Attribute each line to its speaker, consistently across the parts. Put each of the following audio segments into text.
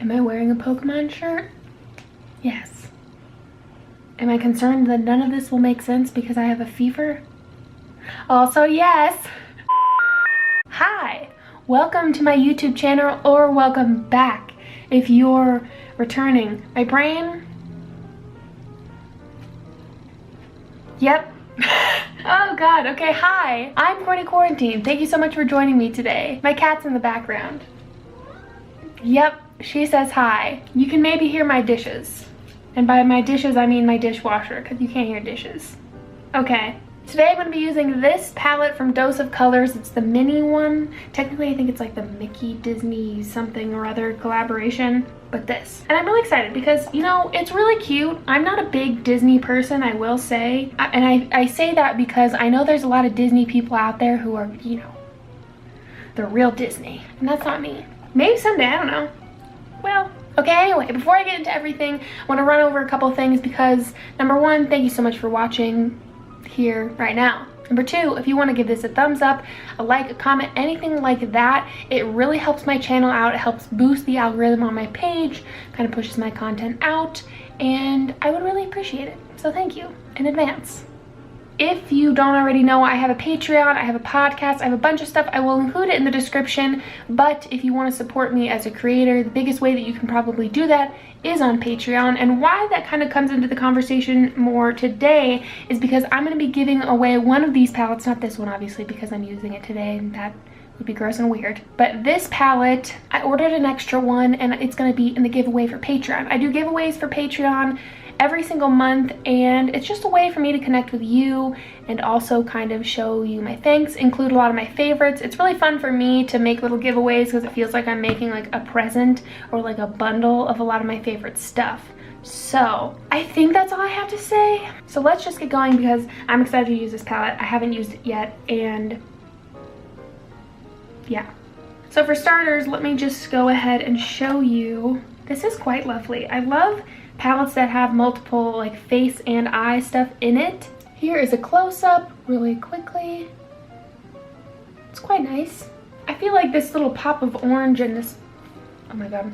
Speaker 1: Am I wearing a Pokemon shirt? Yes. Am I concerned that none of this will make sense because I have a fever? Also, yes. Hi, welcome to my YouTube channel, or welcome back if you're returning. My brain... Yep. Oh God, okay, hi. I'm Courtney Quarantine. Thank you so much for joining me today. My cat's in the background. Yep, she says hi. You can maybe hear my dishes. And by my dishes, I mean my dishwasher, because you can't hear dishes. Okay, today I'm going to be using this palette from Dose of Colors. It's the Minnie one. Technically, I think it's like the Mickey Disney something or other collaboration, but this. And I'm really excited because, you know, it's really cute. I'm not a big Disney person, I will say. And I say that because I know there's a lot of Disney people out there who are, you know, they're real Disney. And that's not me. Maybe someday, I don't know. Well, okay, anyway, before I get into everything, I want to run over a couple things because, number one, thank you so much for watching here right now. Number two, if you want to give this a thumbs up, a like, a comment, anything like that, it really helps my channel out. It helps boost the algorithm on my page, kind of pushes my content out, and I would really appreciate it. So thank you in advance. If you don't already know, I have a Patreon, I have a podcast, I have a bunch of stuff. I will include it in the description, but if you want to support me as a creator, the biggest way that you can probably do that is on Patreon. And why that kind of comes into the conversation more today is because I'm going to be giving away one of these palettes, not this one obviously because I'm using it today and that would be gross and weird, but this palette, I ordered an extra one and it's going to be in the giveaway for Patreon. I do giveaways for Patreon every single month, and it's just a way for me to connect with you and also kind of show you my thanks, include a lot of my favorites. It's really fun for me to make little giveaways because it feels like I'm making like a present or like a bundle of a lot of my favorite stuff. So I think that's all I have to say. So let's just get going because I'm excited to use this palette. I haven't used it yet, and yeah. So for starters, let me just go ahead and show you. This is quite lovely. I love palettes that have multiple like face and eye stuff in it. Here is a close-up really quickly. It's quite nice. I feel like this little pop of orange and this, oh my God.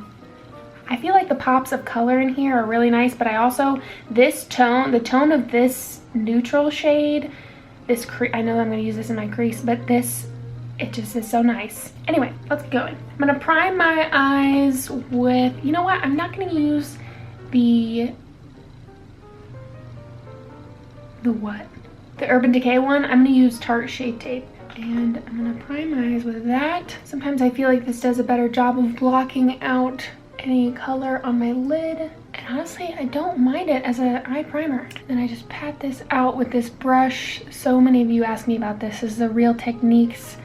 Speaker 1: I feel like the pops of color in here are really nice, but I also, this tone, the tone of this neutral shade, this I know I'm gonna use this in my crease, but this, it just is so nice. Anyway, let's get going. I'm gonna prime my eyes with, you know what? I'm not gonna use the what? The Urban Decay one. I'm gonna use Tarte Shade Tape. And I'm gonna prime my eyes with that. Sometimes I feel like this does a better job of blocking out any color on my lid. And honestly, I don't mind it as an eye primer. And I just pat this out with this brush. So many of you asked me about this. This is the Real Techniques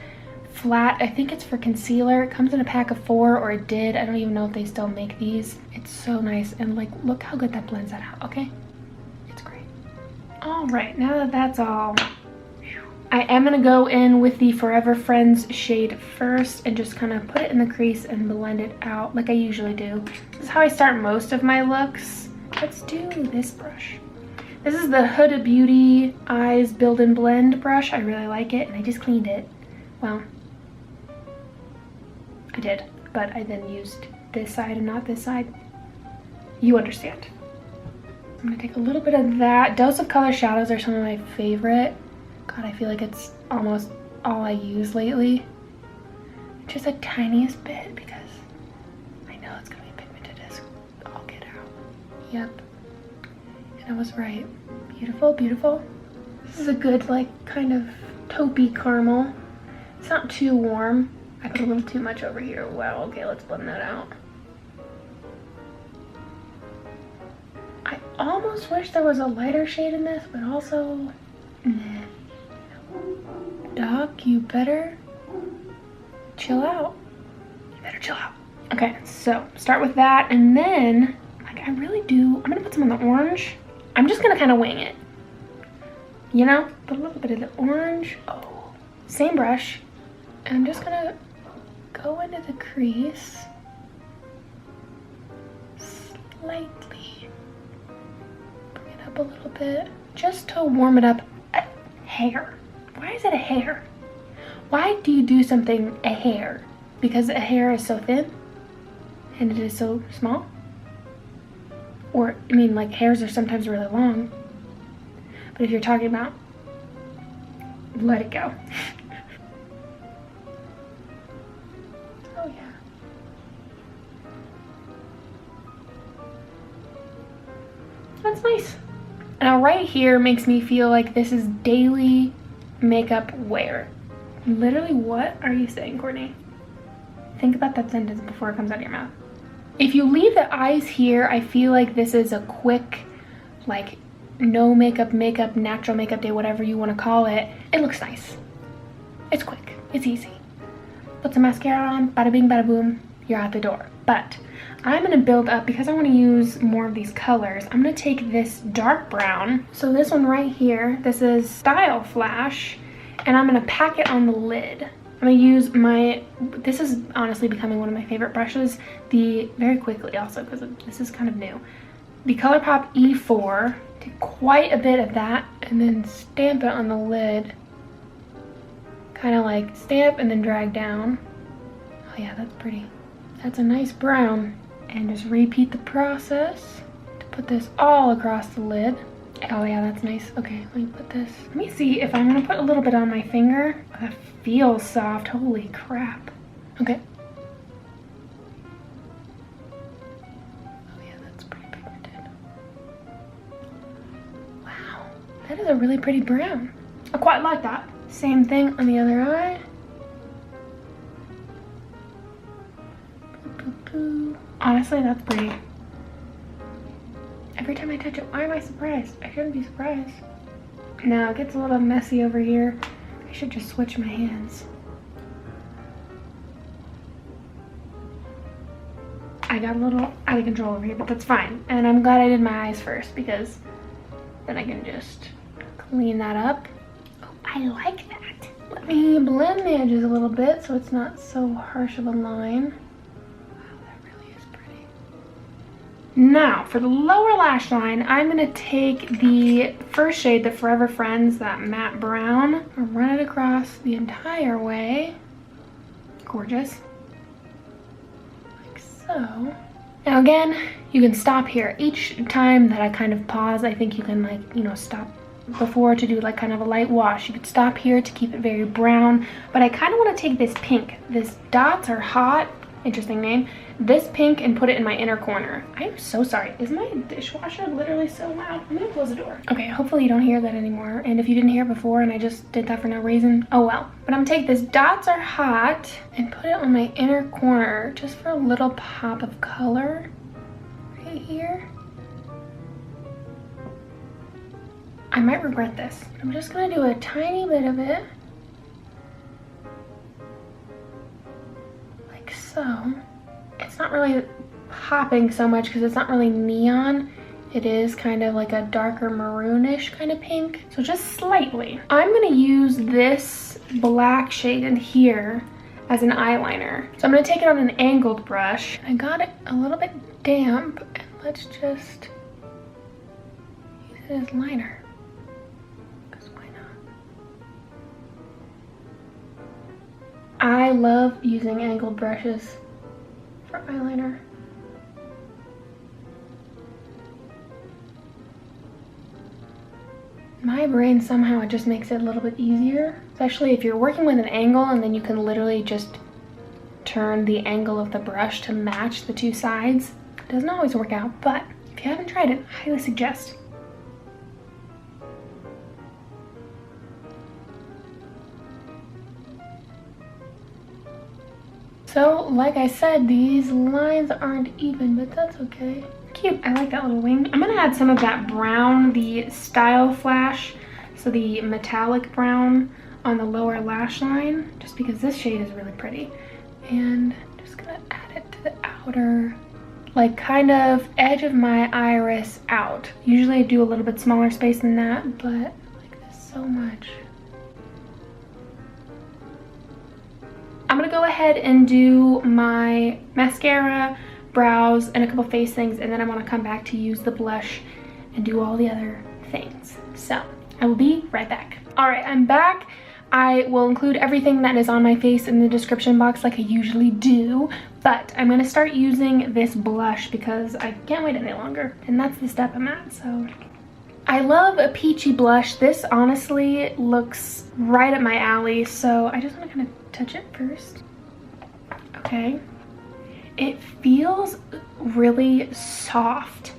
Speaker 1: flat. I think it's for concealer. It comes in a pack of 4, or it did. I don't even know if they still make these. It's so nice, and like, look how good that blends that out, okay? It's great. All right, now that that's all, I am gonna go in with the Forever Friends shade first and just kind of put it in the crease and blend it out like I usually do. This is how I start most of my looks. Let's do this brush. This is the Huda Beauty Eyes Build and Blend brush. I really like it, and I just cleaned it. Well, I did, but I then used this side and not this side. You understand. I'm gonna take a little bit of that. Dose of Color shadows are some of my favorite. God, I feel like it's almost all I use lately. Just the tiniest bit because I know it's gonna be pigmented as all get out. Yep, and I was right. Beautiful, beautiful. This is a good like kind of taupey caramel. It's not too warm. I put a little too much over here. Wow, okay, let's blend that out. I almost wish there was a lighter shade in this, but also, nah. Doc, you better chill out. You better chill out. Okay, so start with that, and then, like I really do, I'm gonna put some in the orange. I'm just gonna kind of wing it. You know, put a little bit of the orange. Oh, same brush. And I'm just gonna go into the crease slightly, bring it up a little bit, just to warm it up. A hair. Why is it a hair? Why do you do something a hair? Because a hair is so thin? and it is so small. Or, I mean, like hairs are sometimes really long. But if you're talking about, let it go. Oh yeah. That's nice. Now right here makes me feel like this is daily makeup wear. Literally, what are you saying, Courtney? Think about that sentence before it comes out of your mouth. If you leave the eyes here, I feel like this is a quick, like, no makeup, natural makeup day, whatever you want to call it. It looks nice. It's quick. It's easy. Put some mascara on, bada bing, bada boom, you're out the door. But I'm going to build up, because I want to use more of these colors, I'm going to take this dark brown. So this one right here, this is Style Flash, and I'm going to pack it on the lid. I'm going to use my, this is honestly becoming one of my favorite brushes, very quickly also, because this is kind of new. The ColourPop E4, take quite a bit of that, and then stamp it on the lid. Kind of like stamp and then drag down. Oh yeah, that's pretty. That's a nice brown. And just repeat the process to put this all across the lid. Oh yeah, that's nice. Okay, let me put this. Let me see if I'm gonna put a little bit on my finger. Oh, that feels soft. Holy crap. Okay. Oh yeah, that's pretty pigmented. Wow, that is a really pretty brown. I quite like that. Same thing on the other eye. Honestly, that's pretty. Every time I touch it, why am I surprised? I shouldn't be surprised. Now it gets a little messy over here. I should just switch my hands. I got a little out of control over here, but that's fine. And I'm glad I did my eyes first, because then I can just clean that up. Oh, I like that. Let me blend the edges a little bit so it's not so harsh of a line. Now, for the lower lash line, I'm going to take the first shade, the Forever Friends, that matte brown, and run it across the entire way. Gorgeous. Like so. Now again, you can stop here. Each time that I kind of pause, I think you can, like, you know, stop before to do like kind of a light wash. You could stop here to keep it very brown, but I kind of want to take this pink. This Dots Are Hot, interesting name, this pink, and put it in my inner corner. I'm so sorry. Is my dishwasher literally so loud? I'm gonna close the door. Okay, hopefully you don't hear that anymore. And if you didn't hear it before and I just did that for no reason, oh well. But I'm gonna take this Dots Are Hot and put it on my inner corner just for a little pop of color right here. I might regret this. I'm just gonna do a tiny bit of it. Like so. It's not really popping so much because it's not really neon. It is kind of like a darker maroonish kind of pink. So just slightly. I'm gonna use this black shade in here as an eyeliner. So I'm gonna take it on an angled brush. I got it a little bit damp, and let's just use it as liner. Because why not? I love using angled brushes for eyeliner. My brain somehow, it just makes it a little bit easier, especially if you're working with an angle and then you can literally just turn the angle of the brush to match the two sides. It doesn't always work out, but if you haven't tried it, I highly suggest. So, like I said, these lines aren't even, but that's okay. Cute, I like that little wing. I'm gonna add some of that brown, the Style Flash, so the metallic brown on the lower lash line, just because this shade is really pretty. And I'm just gonna add it to the outer, like kind of edge of my iris out. Usually I do a little bit smaller space than that, but I like this so much. I'm gonna go ahead and do my mascara, brows, and a couple face things, and then I want to come back to use the blush and do all the other things. So I will be right back. All right, I'm back. I will include everything that is on my face in the description box like I usually do, but I'm gonna start using this blush because I can't wait any longer, and that's the step I'm at. So I love a peachy blush. This honestly looks right up my alley, so I just want to kind of touch it first. Okay, it feels really soft.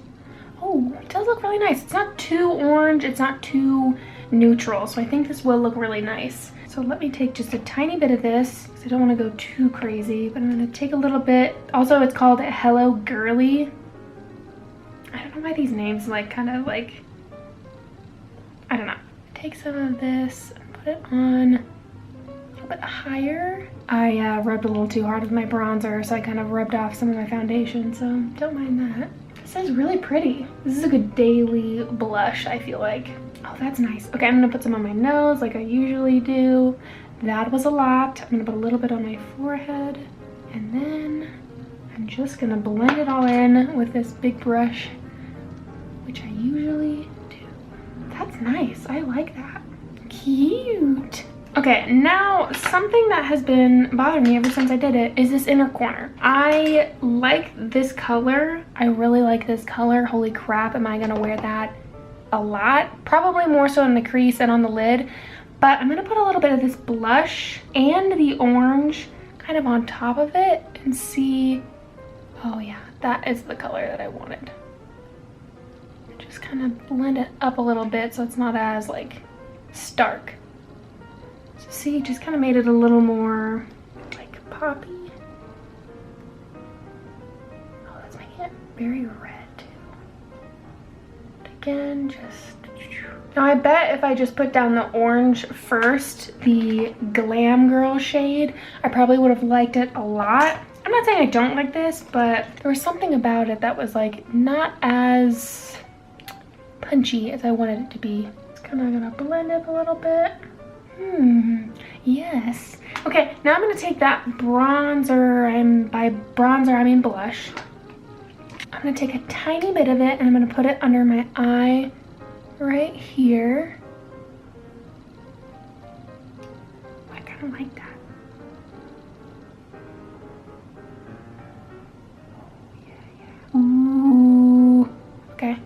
Speaker 1: Oh, it does look really nice. It's not too orange, it's not too neutral, so I think this will look really nice. So let me take just a tiny bit of this because I don't want to go too crazy, but I'm going to take a little bit. Also, it's called Hello Girly. I don't know why these names like kind of like, I don't know. Take some of this and put it on a little bit higher. I rubbed a little too hard with my bronzer, so I kind of rubbed off some of my foundation, so don't mind that. This is really pretty. This is a good daily blush, I feel like. Oh, that's nice. Okay, I'm gonna put some on my nose like I usually do. That was a lot. I'm gonna put a little bit on my forehead, and then I'm just gonna blend it all in with this big brush, which I usually do. That's nice. I like that. Cute. Okay, now something that has been bothering me ever since I did it is this inner corner. I like this color. I really like this color. Holy crap, am I gonna wear that a lot? Probably more so in the crease and on the lid, but I'm gonna put a little bit of this blush and the orange kind of on top of it and see. Oh yeah, that is the color that I wanted. Just kind of blend it up a little bit so it's not as like stark. So see, just kind of made it a little more like poppy. Oh, that's making it very red too. Again, just now I bet if I just put down the orange first, the Glam Girl shade, I probably would have liked it a lot. I'm not saying I don't like this, but there was something about it that was like not as punchy as I wanted it to be. It's kind of gonna blend it a little bit. Yes. Okay, now I'm gonna take that bronzer, and by bronzer I mean blush. I'm gonna take a tiny bit of it and I'm gonna put it under my eye right here. I kind of like that. Ooh, okay.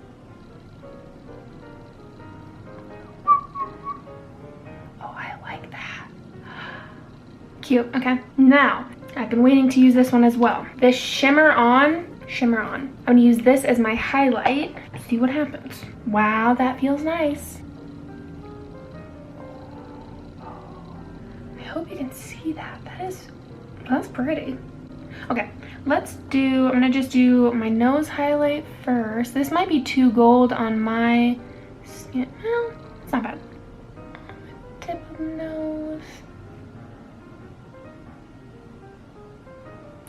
Speaker 1: Oh, I like that. Cute. Okay, now I've been waiting to use this one as well. This Shimmer On. I'm gonna use this as my highlight. See what happens. Wow, that feels nice. I hope you can see that. That's pretty. Okay, I'm gonna just do my nose highlight first. This might be too gold on my skin. Well, it's not bad. On the tip of the nose.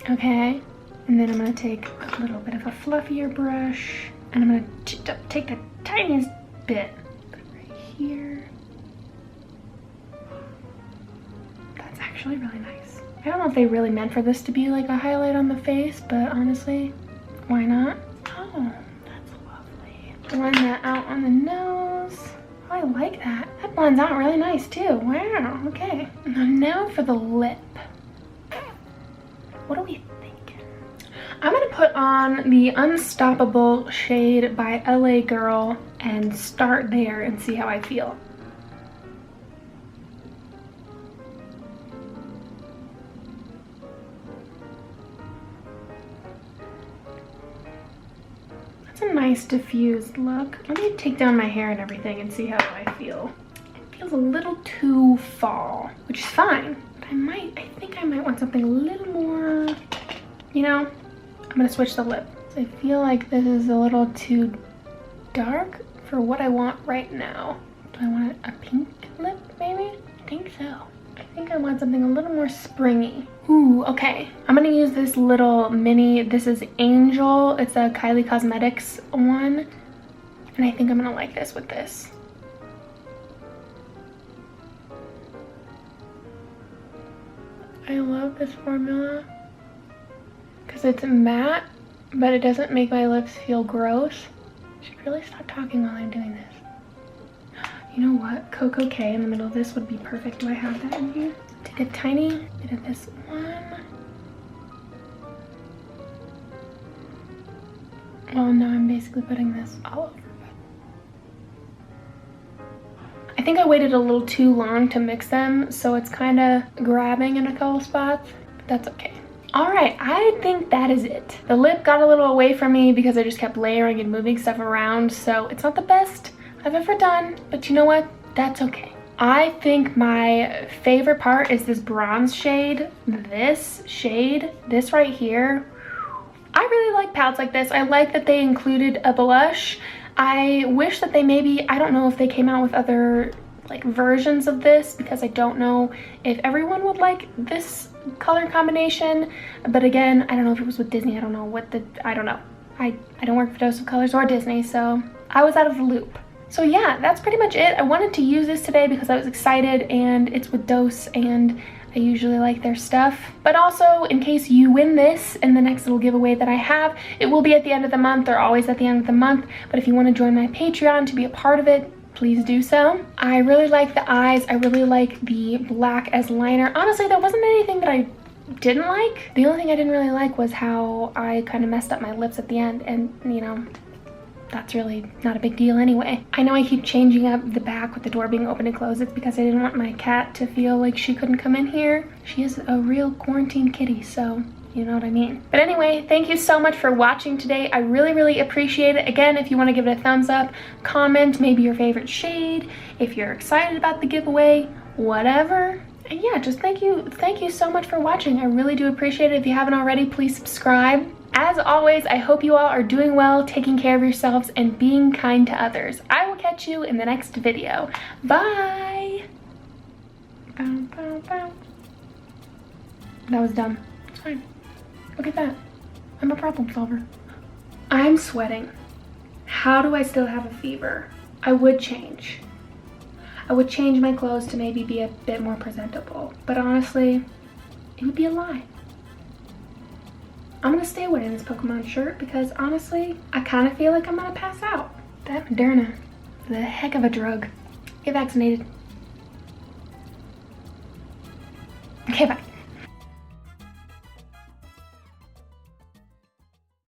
Speaker 1: Okay, and then I'm gonna take a little bit of a fluffier brush, and I'm gonna take the tiniest bit, put it right here. That's actually really nice. I don't know if they really meant for this to be like a highlight on the face, but honestly, why not? Oh, that's lovely. Blend that out on the nose. Oh, I like that. That blends out really nice too. Wow, okay. Now for the lip. What do we think? I'm gonna put on the Unstoppable shade by LA Girl and start there and see how I feel. That's a nice diffused look. Let me take down my hair and everything and see how I feel. It feels a little too fall, which is fine. But I think I might want something a little more, you know? I'm gonna switch the lip. So I feel like this is a little too dark for what I want right now. Do I want a pink lip maybe? I think so. I think I want something a little more springy. Ooh, okay. I'm gonna use this little mini, this is Angel. It's a Kylie Cosmetics one. And I think I'm gonna like this with this. I love this formula because it's matte, but it doesn't make my lips feel gross. I should really stop talking while I'm doing this. You know what? Coco K in the middle of this would be perfect. Do I have that in here? Take a tiny bit of this one. Well, now I'm basically putting this all over. I think I waited a little too long to mix them, so it's kind of grabbing in a couple spots, but that's okay. All right, I think that is it. The lip got a little away from me because I just kept layering and moving stuff around, so it's not the best I've ever done, but you know what? That's okay. I think my favorite part is this bronze shade. This shade, this right here. I really like palettes like this. I like that they included a blush. I wish that they maybe, I don't know if they came out with other like versions of this, because I don't know if everyone would like this color combination. But again, I don't know if it was with Disney. I don't know what I don't know. I don't work for Dose of Colors or Disney, so I was out of the loop. So yeah, that's pretty much it. I wanted to use this today because I was excited, and it's with Dose and I usually like their stuff. But also, in case you win this in the next little giveaway that I have, it will be at the end of the month. They're always at the end of the month. But if you want to join my Patreon to be a part of it, please do so. I really like the eyes. I really like the black as liner. Honestly, there wasn't anything that I didn't like. The only thing I didn't really like was how I kind of messed up my lips at the end, and you know, that's really not a big deal anyway. I know I keep changing up the back with the door being open and closed. It's because I didn't want my cat to feel like she couldn't come in here. She is a real quarantine kitty, so you know what I mean. But anyway, thank you so much for watching today. I really, really appreciate it. Again, if you want to give it a thumbs up, comment maybe your favorite shade, if you're excited about the giveaway, whatever. And yeah, just thank you so much for watching. I really do appreciate it. If you haven't already, please subscribe. As always, I hope you all are doing well, taking care of yourselves, and being kind to others. I will catch you in the next video. Bye! Bow, bow, bow. That was dumb. It's fine. Look at that. I'm a problem solver. I'm sweating. How do I still have a fever? I would change. I would change my clothes to maybe be a bit more presentable. But honestly, it would be a lie. I'm gonna stay wearing this Pokemon shirt because honestly, I kind of feel like I'm gonna pass out. That Moderna is a heck of a drug. Get vaccinated. Okay, bye.